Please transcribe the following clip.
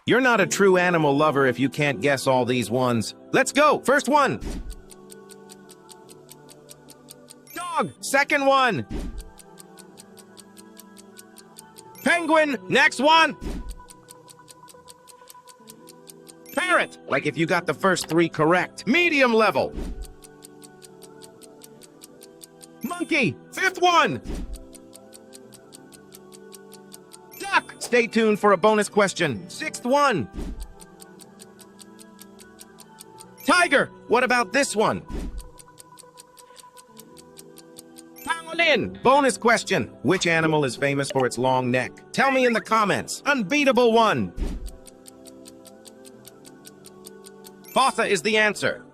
You're not a true animal lover if you can't guess all these ones. Let's go! First one! Dog! Second one! Penguin! Next one! Parrot! Like if you got the first three correct. Medium level! Monkey! Fifth one! Duck! Stay tuned for a bonus question. Sixth one! Tiger! What about this one? Pangolin! Bonus question. Which animal is famous for its long neck? Tell me in the comments. Unbeatable one! Botha is the answer.